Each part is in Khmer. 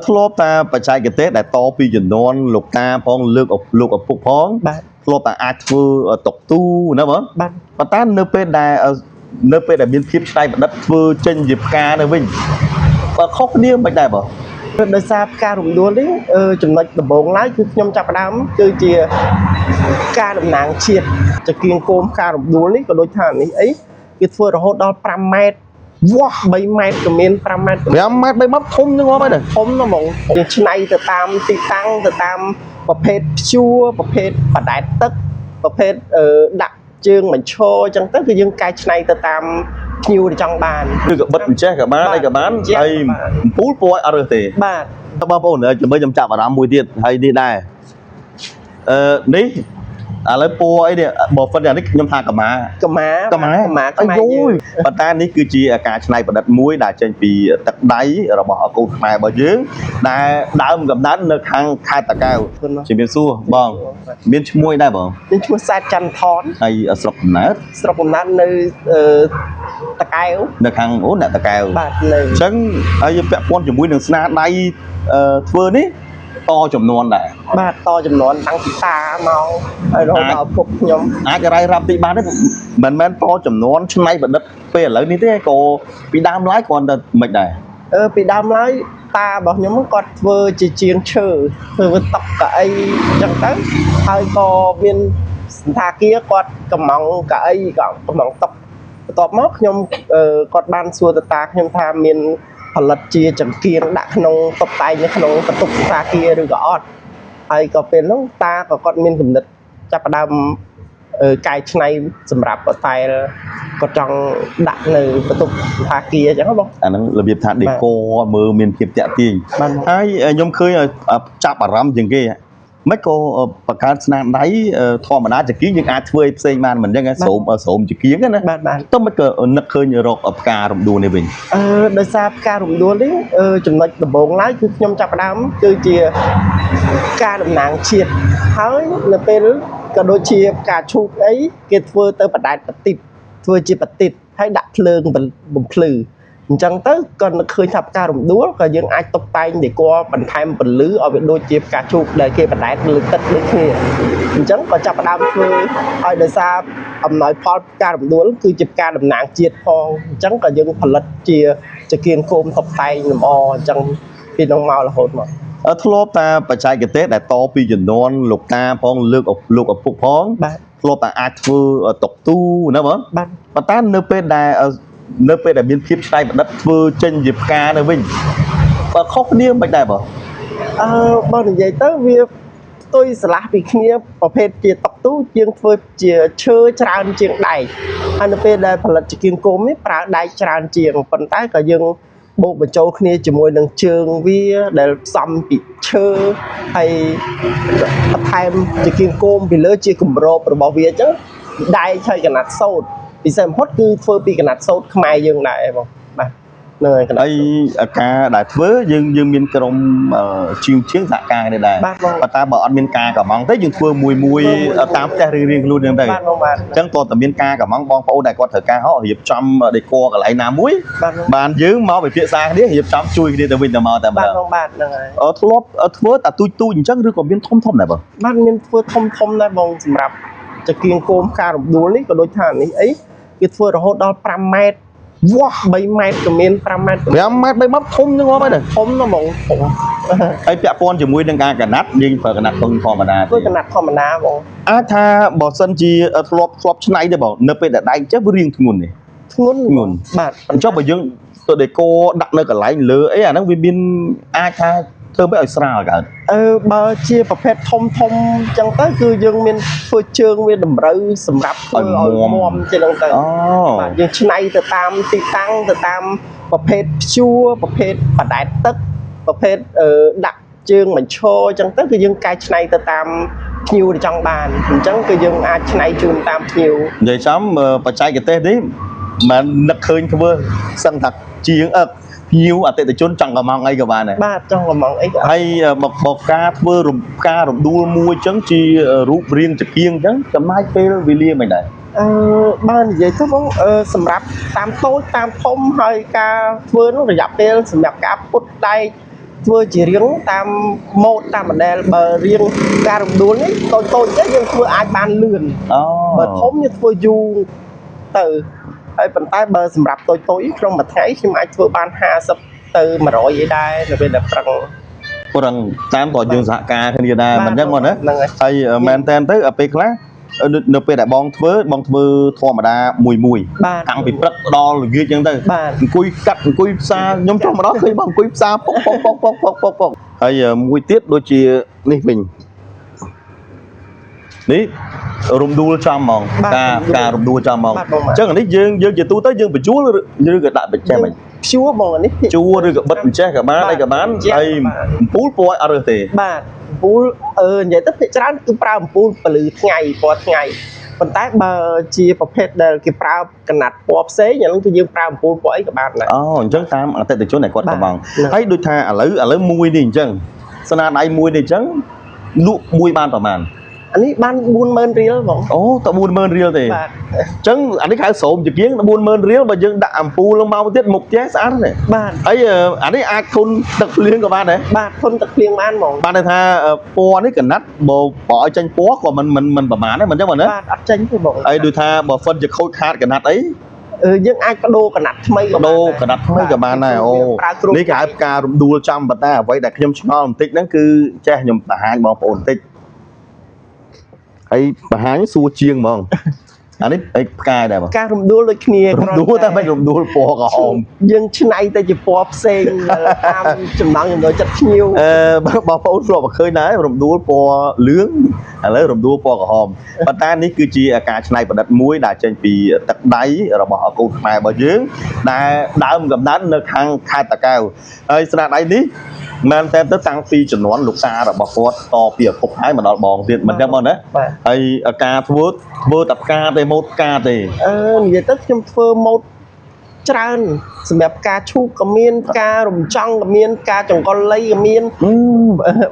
ធ្លាប់តាបច្ចេកទេសដែលតពីចំនួនលោកតាផងលោកឪពុកផងធ្លាប់តែអាចធ្វើតុកទូណាបងប៉ុន្តែនៅពេលដែលមានភាពច្នៃប្រឌិតធ្វើចេញជាផ្កានៅវិញបើខុសគ្នាមិនដែរបងដោយសារផ្ការំដួលនេះចំណុចដំបូងឡើយគឺខ្ញុំចាប់ផ្ដើមគឺជាការតំណាងជាតិចង្គៀងគោមផ្ការំដួលនេះក៏ដូចថានេះអីគឺធ្វើរហូតដល់5ម៉ែត្រវាស់3ម៉ែត្រក៏មាន5ម៉ែត្រ5ម៉ែត្រ3ម៉ែត្រធំហ្នឹងហ៎បងធំណាស់ហ្មងយើងឆ្នៃទៅតាមទីតាំងទៅតាមប្រភេទព្យួរប្រភេទបដែតទឹកប្រភេទដាក់ជើងបញ្ឈរអញ្ចឹងទៅគឺយើងកែច្នៃទៅតាមភ្ញៀវដែលចង់បានគឺក៏បិទអញ្ចេះក៏បានហើយក៏បានហើយអំពូលពណ៌អត់រើសទេបាទបងប្អូនចាំមើលខ្ញុំចាប់អារម្មណ៍មួយទៀតហើយនេះដែរនេះឥឡូវពណ៌អីនេះបើហ្វិនយ៉ាងនេះខ្ញុំថាកម្មាខ្មែរយើងប៉ុន្តែនេះគឺជាការច្នៃប្រឌិតមួយដែលចេញពីទឹកដៃរបស់កូនខ្មែររបស់យើងដែលដើមកំណើតនៅខាងខេត្តតាកែវជំរាបសួរបងមានឈ្មោះដែរបងមានឈ្មោះសែតច័ន្ទថនហើយស្រុកកំណើតនៅតាកែវនៅខាងអ្នកតាកែវបាទនៅអញ្ចឹងហើយពាក់ព័ន្ធជាមួយនឹងស្នាដៃធ្វើនេះតចំនួនដែរបាទតចំនួនតាំងពីតាមកហើយរហូតដល់ឪពុកខ្ញុំអាចរាយរាប់តិចបានទេមិនមែនតចំនួនឆ្នៃប្រឌិតពេលឥឡូវនេះទេក៏ពីដើមឡើយគ្រាន់តែមិនដែរពីដើមឡើយតារបស់ខ្ញុំគាត់ធ្វើជាជាងឈើធ្វើតុកកៅអីអញ្ចឹងទៅហើយក៏មានសន្តាគារគាត់កំងកៅអីក៏កំងតុកបន្ទាប់មកខ្ញុំគាត់បានសួរទៅតាខ្ញុំថាមានផលិតជាចង្គៀងដាក់ក្នុងតុបតែងនៅក្នុងបន្ទប់សន្តាគារឬក៏អត់ហើយក៏ពេលនោះតាក៏គាត់មានគំនិតចាប់ផ្ដើមកែច្នៃសម្រាប់បតែលគាត់ចង់ដាក់នៅបន្ទប់សន្តាគារអញ្ចឹងបងអាហ្នឹងរបៀបថាដេកូមើលមានភាពតាក់ទាញហើយខ្ញុំឃើញចាប់អារម្មណ៍ជាងគេមិនក៏បង្កើតស្នាដៃធម្មតាចង្គៀងយើងអាចធ្វើឲ្យផ្សេងបានមិនអញ្ចឹងស្រោមចង្គៀងណាបាទទៅមិនក៏នឹកឃើញរកផ្ការំដួលនេះវិញដោយសារផ្ការំដួលនេះចំណុចដំបូងឡើយគឺខ្ញុំចាប់ផ្ដើមគឺជាការតំណាងជាតិហើយនៅពេលក៏ដូចជាផ្កាឈូកអីគេធ្វើទៅបដែតបតិតធ្វើជាបតិតហើយដាក់ភ្លើងបំភ្លឺអញ្ចឹងទៅក៏នឹកឃើញថាផ្ការំដួលក៏យើងអាចតុបតែងដេក័របន្ថែមពន្លឺឲ្យវាដូចជាផ្កាឈូកដែលគេបដែតលើទឹកដូចគ្នាអញ្ចឹងក៏ចាប់ផ្ដើមធ្វើឲ្យដោយសារអំណោយផលផ្ការំដួលគឺជាផ្កាតំណាងជាតិផងអញ្ចឹងក៏យើងផលិតជាចង្គៀងគោមតុបតែងលម្អអញ្ចឹងពីនោះមករហូតមកធ្លាប់តាបច្ចេកទេសដែលតពីចំនួនលោកតាផងលោកឪពុកផងធ្លាប់តែអាចធ្វើតុកទូណាបងប៉ុន្តែនៅពេលដែលមានភាពច្នៃប្រឌិតធ្វើចេញជាផ្កានៅវិញបើខុសគ្នាមិនដែរបងបើនិយាយទៅវាផ្ទុយស្រឡះពីគ្នាប្រភេទជាតុកទូយើងធ្វើជាឈើច្រើនជាងដែកហើយនៅពេលដែលផលិតចង្គៀងគោមនេះប្រើដែកច្រើនជាងប៉ុន្តែក៏យើងបូកបញ្ចូលគ្នាជាមួយនឹងជើងវាដែលផ្សំពីឈើហើយបន្ថែមចង្គៀងគោមពីលើជាគម្របរបស់វាអញ្ចឹងដែកហើយកណាត់សូត្រពិសេសបំផុតគឺធ្វើពីកណាត់សូត្រខ្មែរយើងដែរបងបាទនៅកណាត់ការដែលធ្វើយើងមានក្រុមជាងសហការនេះដែរប៉ុន្តែបើអត់មានការកំងទេយើងធ្វើមួយតាមផ្ទះរៀងខ្លួនហ្នឹងទៅអញ្ចឹងតើតើមានការកំងបងប្អូនដែលគាត់ត្រូវការហោរៀបចំដេក័រកន្លែងណាមួយបានយើងមកវិភាសាគ្នារៀបចំជួយគ្នាទៅវិញទៅមកតែបាទហ្នឹងហើយធ្លាប់ធ្វើតែទូចអញ្ចឹងឬក៏មានធំដែរបងបាទមានធ្វើធំដែរបងសម្រាប់ចង្គៀងគោមផ្ការំដួលនេះក៏ដូចថានេះអីគេធ្វើរហូតដល់5ម៉ែត្រវាស់3ម៉ែត្រក៏មាន5ម៉ែត្រ5ម៉ែត្រ3ម៉ែត្រធំហ្នឹងហ៎បងធំណាស់បងហើយពាក់ព័ន្ធជាមួយនឹងការកណាត់យើងប្រើកណាត់ធម្មតាធ្វើកណាត់ធម្មតាបងអាចថាបើសិនជាធ្លាប់ឆ្នៃទេបងនៅពេលដែលដែកចេះវារៀងធ្ងន់បាទអញ្ចឹងបើយើងទៅដេក័រដាក់នៅកន្លែងលើអីអាហ្នឹងវាមានអាចថាធ្វើឲ្យស្រាលកើតបើជាប្រភេទធំអញ្ចឹងទៅគឺយើងមានធ្វើជើងវាតម្រូវសម្រាប់ធ្វើឲ្យមាំជាហ្នឹងទៅបាទយើងឆ្នៃទៅតាមទីតាំងទៅតាមប្រភេទព្យួរប្រភេទបដែតទឹកប្រភេទដាក់ជើងបញ្ឈរអញ្ចឹងទៅគឺយើងកែច្នៃទៅតាមភ្ញៀវដែលចង់បានអញ្ចឹងគឺយើងអាចច្នៃជូនតាមភ្ញៀវនិយាយចំបច្ចេកទេសនេះមិននឹកឃើញធ្វើសឹងថាជាងភ្ញៀវអតិថិជនចង់កំងអីក៏បានដែរបាទចង់កំងអីក៏ហើយមកការធ្វើការរំដួលមួយអញ្ចឹងជារូបរាងចង្គៀងអញ្ចឹងចំណាយពេលវេលាមិនដែរបើនិយាយទៅបងសម្រាប់តាមតូចតាមធំហើយការធ្វើនោះរយៈពេលសម្រាប់ការពុតដែក ធ្វើជារៀងតាមម៉ូតតាមម៉ូដែលបើរៀងការរំដួលនេះតូចៗទេយើងធ្វើអាចបានលឿនបើធំយើងធ្វើយូរទៅហើយប៉ុន្តែបើសម្រាប់តូចៗក្នុងមួយថ្ងៃខ្ញុំអាចធ្វើបាន50ទៅ100អីដែរនៅពេលដែលប្រឹងតាមក៏យើងសហការគ្នាដែរមិនចឹងមកណាហើយមែនតើទៅពេលខ្លះនៅពេលដែលបងធ្វើធម្មតាមួយតាំងពីព្រឹកដល់ល្ងាចចឹងទៅអង្គុយកាត់អង្គុយផ្សារខ្ញុំចង់ម្ដងឃើញបងអង្គុយផ្សារពុកហើយមួយទៀតដូចជានេះវិញនេះរំដួលចំហ្មងការរំដួលចំហ្មងអញ្ចឹងនេះយើងជាទូទៅយើងបញ្ជួលឬក៏ដាក់បញ្ចេះមិនព្យួរហ្មងនេះជួរឬក៏បិទបញ្ចេះក៏បានអីក៏បានហើយអំពូលពណ៌អត់រើសទេបាទអំពូលនិយាយទៅភាគច្រើនគឺប្រើអំពូលពលឺថ្ងៃពណ៌ថ្ងៃប៉ុន្តែបើជាប្រភេទដែលគេប្រើកណាត់ពណ៌ផ្សេងអានោះគឺយើងប្រើអំពូលពណ៌អីក៏បានដែរអូអញ្ចឹងតាមអតិថិជនដែលគាត់កំងហើយដូចថាឥឡូវមួយនេះអញ្ចឹងស្នាដៃមួយនេះអញ្ចឹងលក់មួយបានប្រហែលអានេះបាន40000រៀលបងអូតែ40000រៀលទេបាទអញ្ចឹងអានេះហៅស្រោមជាង40000រៀលបើយើងដាក់អំពូលលងមកទៀតមុខផ្ទះស្អាតទេបាទហើយអានេះអាចធន់ទឹកភ្លៀងក៏បានដែរបាទធន់ទឹកភ្លៀងបានហ្មងបានន័យថាពណ៌នេះកណាត់បើឲ្យចេញពណ៌ក៏មិនប្រហែលដែរមិនអញ្ចឹងបងណាបាទអត់ចេញទេបងហើយដូចថាបើហ្វិនជាខូចខាតកណាត់អីយើងអាចបដូរកណាត់ថ្មីក៏បានដែរអូនេះគេហៅផ្ការរំដួលចំប៉ុន្តែអ្វីដែលខ្ញុំឆ្ងល់បន្តិចហ្នឹងគឺចេះខ្ញុំបង្ហាញបងប្អូនបន្តិចហើយបង្ហាញសួរជាងហ្មងអានេះអីផ្កាយដែរបងការរំដួលដូចគ្នារំដួលតែមិនរំដួលពណ៌ក្រហមយើងឆ្នៃទៅជាពណ៌ផ្សេងតាមចំណង់ចំណូលចិត្តភ្ញៀវបងប្អូនធ្លាប់ឃើញដែររំដួលពណ៌លឿងឥឡូវរំដួលពណ៌ក្រហមប៉ុន្តែនេះគឺជាការច្នៃប្រឌិតមួយដែលចេញពីទឹកដៃរបស់កូនខ្មែររបស់យើងដែលដើមកំណើតនៅខាងខេត្តតាកែវហើយស្នាដៃនេះមែនតើទៅតាំងពីជំនាន់លោកតារបស់គាត់តពីឪពុកហើយមកដល់បងទៀតមិនដឹងមកណាហើយការធ្វើតែផ្កាទេម៉ូតផ្កាទេនិយាយទៅខ្ញុំធ្វើម៉ូតច្រើនសម្រាប់ការឈូកក៏មានការរំចង់ក៏មានការចង្កុលលៃក៏មាន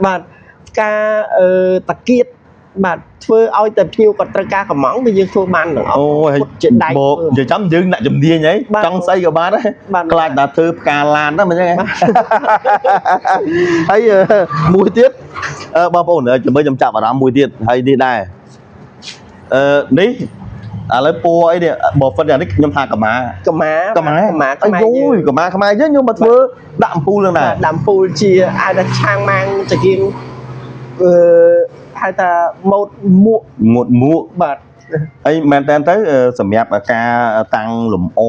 បាទការតាគៀតបាទធ្វើឲ្យតែភ្ញៀវគាត់ត្រូវការកំងវាយើងធ្វើបានទាំងអស់ហើយជាដៃនិយាយចាំយើងដាក់ជំនាញហីចង់ស្អីក៏បានដែរខ្លាចដល់ធ្វើផ្កាឡានហ្នឹងមិនអញ្ចឹងហើយមួយទៀតបងប្អូនជាមួយខ្ញុំចាប់អារម្មណ៍មួយទៀតហើយនេះដែរនេះឥឡូវពណ៌អីនេះបើហ្វិនអានេះខ្ញុំថាកម្មាខ្មែរយូយកម្មាខ្មែរយើងយកមកធ្វើដាក់អំពូលហ្នឹងដែរដាក់អំពូលជាអាចថាឆាងម៉ាងចង្គៀងហៅថាម៉ូតមួកបាទហើយមែនតើទៅសម្រាប់ការតាំងលំអ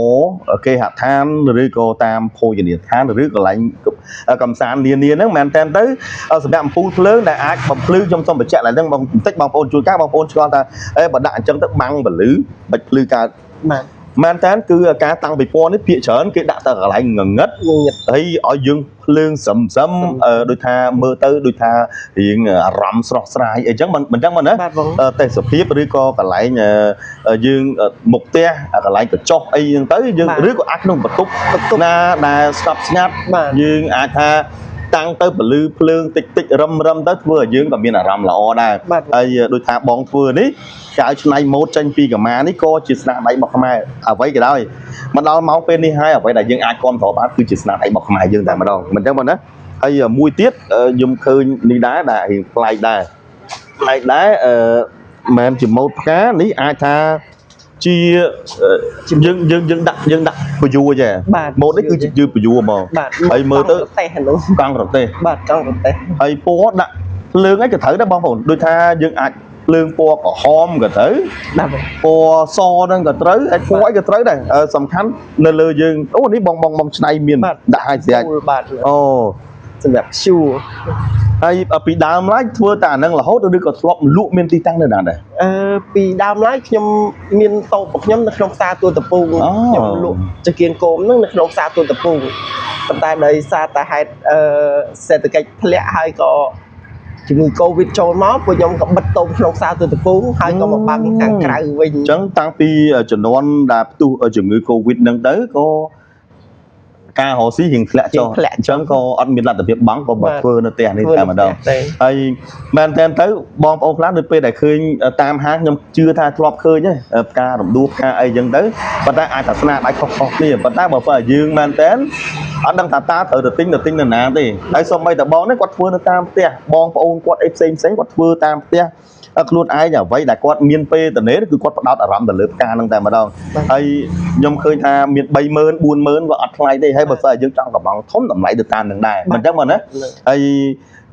គេហដ្ឋានឬក៏តាមភោជនីយដ្ឋានឬកន្លែងកំសាន្តនានាហ្នឹងមែនតើទៅសម្រាប់អំពូលភ្លើងដែលអាចបំភ្លឺខ្ញុំសូមបញ្ជាក់ឡើងហ្នឹងបន្តិចបងប្អូនជួយការបងប្អូនឆ្លងថាបើដាក់អញ្ចឹងទៅបាំងពលឺបាច់ភ្លឺកើតមែនតើគឺការតាំងពិព័រណ៍នេះភាគច្រើនគេដាក់ទៅកន្លែងងងឹតហើយឲ្យយើងភ្លើងសឹមដូចថាមើលទៅដូចថារៀងអារម្មណ៍ស្រស់ស្រាយអីចឹងមិនចឹងមកណាទេសភាពឬក៏កន្លែងយើងមុខផ្ទះកន្លែងកញ្ចុះអីចឹងទៅយើងឬក៏អាចក្នុងបន្ទប់ណាដែលស្ងប់ស្ងាត់យើងអាចថាតាំងទៅពលឺភ្លើងតិចរឹមទៅធ្វើឲ្យយើងក៏មានអារម្មណ៍ល្អដែរហើយដូចថាបងធ្វើនេះគេឲ្យឆ្នៃម៉ូតចេញពីកម្មានេះក៏ជាស្នាដៃរបស់ខ្មែរអ្វីក៏ដោយមកដល់ម៉ោងពេលនេះហើយអ្វីដែលយើងអាចគ្រប់គ្រងបានគឺជាស្នាដៃរបស់ខ្មែរយើងតែម្ដងមិនចឹងបងណាហើយមួយទៀតខ្ញុំឃើញនេះដែរដែលរៀងប្លែកដែរមិនជាម៉ូតផ្កានេះអាចថាជាយើងដាក់ពយួរចេះម៉ូតនេះគឺជាយឺពយួរហ្មងហើយមើលទៅកង់រទេះបាទកង់រទេះហើយពណ៌ដាក់ភ្លើងអីក៏ត្រូវដែរបងប្អូនដូចថាយើងអាចភ្លើងពណ៌ក្រហមក៏ត្រូវពណ៌សហ្នឹងក៏ត្រូវហើយពណ៌អីក៏ត្រូវដែរសំខាន់នៅលើយើងអូនេះបងឆ្នៃមានដាក់ឲ្យស្រាច់អូសម្រាប់ឈូហើយពីដើមឡើយធ្វើតែអានឹងរហូតឬក៏ធ្លាប់លក់មានទីតាំងនៅណាដែរពីដើមឡើយខ្ញុំមានតូបរបស់ខ្ញុំនៅក្នុងផ្សារទួលតពូខ្ញុំលក់ចង្គៀងគោមហ្នឹងនៅក្នុងផ្សារទួលតពូប៉ុន្តែដោយសារតែហេតុសេដ្ឋកិច្ចធ្លាក់ហើយក៏ជំងឺ Covid ចូលមកពួកខ្ញុំក៏បិទតូបក្នុងផ្សារទួលតពូហើយក៏មកបើកខាងក្រៅវិញអញ្ចឹងតាំងពីជំនាន់ដែលផ្ទុះជំងឺ Covid ហ្នឹងទៅក៏ ការរស់ស៊ីរៀងធ្លាក់ចុះអញ្ចឹងក៏អត់មានលទ្ធភាពបង់ក៏បើធ្វើនៅផ្ទះនេះតែម្ដងហើយមែនតើទៅបងប្អូនខ្លះនៅពេលដែលឃើញតាមហាងខ្ញុំជឿថាធ្លាប់ឃើញទេផ្ការរំដួលផ្កាអីចឹងទៅប៉ុន្តែអាចតែស្នាដៃខុសៗគ្នាប៉ុន្តែបើយើងមែនតើអត់ដឹងថាតើត្រូវទៅទិញនៅណាទេហើយសូម្បីតែបងនេះគាត់ធ្វើនៅតាមផ្ទះបងប្អូនគាត់អីផ្សេងគាត់ធ្វើតាមផ្ទះខ្លួនឯងអ្វីដែលគាត់មានពេលទៅនេះគឺគាត់ផ្ដោតអារម្មណ៍ទៅលើផ្កាហ្នឹងតែម្ដងហើយខ្ញុំឃើញថាមាន 30000 40000ក៏អត់ថ្លៃទេហើយបើសិនយើងចង់កំងធំតម្លៃទៅតាមនឹងដែរមិនចឹងមកណាហើយ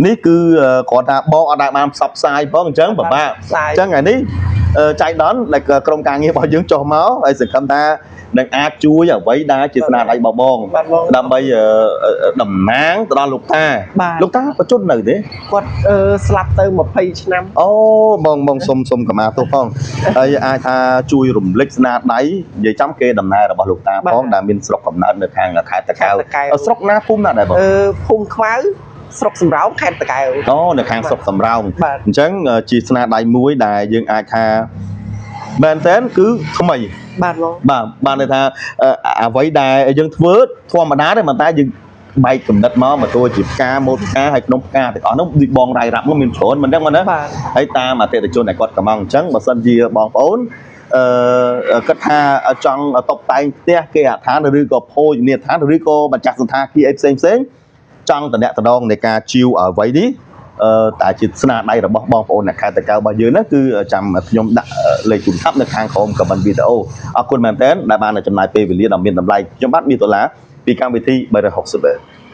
នេះគឺគាត់ថាបងអត់ដែលបានផ្សព្វផ្សាយផងអញ្ចឹងពិបាកអញ្ចឹងថ្ងៃនេះចៃដន្យដែលក្រុមការងាររបស់យើងចុះមកហើយសង្ឃឹមថានឹងអាចជួយអ្វីដែលជាស្នាដៃបងដើម្បីតំណាងទៅដល់លោកតាបញ្ជននៅទេគាត់ស្លាប់ទៅ20ឆ្នាំអូបងសុំកម្មាទោសផងហើយអាចថាជួយរំលឹកស្នាដៃនិយាយចំគេដំណើររបស់លោកតាផងដែលមានស្រុកកំណើតនៅខាងខេត្តតាកែវស្រុកណាភូមិណាដែរបងភូមិខ្វៅស្រុកសំរោងខេត្តតាកែវអូនៅខាងស្រុកសំរោងអញ្ចឹងជាស្នាដៃមួយដែលយើងអាចថាមែនតើគឺថ្មីបាទបងបានន័យថាអ្វីដែលយើងធ្វើធម្មតាទេប៉ុន្តែយើងបែកកំណត់មកទោះជាផ្កាម៉ូតផ្កាហើយក្នុងផ្កាទាំងអស់នោះដូចបងរ៉ៃរ៉ាប់នោះមានច្រើនមិនដឹងមកណាហើយតាមអតិថិជនដែលគាត់កំងអញ្ចឹងបើសិនជាបងប្អូនគិតថាចង់តបតែងផ្ទះគេអាឋានឬក៏ភោជនីយដ្ឋានឬក៏ម្ចាស់សន្តាគារអីផ្សេងចង់តំណែងនៃការជីវអ្វីនេះតែជាស្នាដៃរបស់បងប្អូនអ្នកខេត្តតាកែវរបស់យើងណាគឺចាំខ្ញុំដាក់លេខទូរស័ព្ទនៅខាងក្រោម comment វីដេអូអរគុណមែនទែនដែលបានចំណាយពេលវេលាដ៏មានតម្លៃខ្ញុំបាទមានដុល្លារពីកម្មវិធី360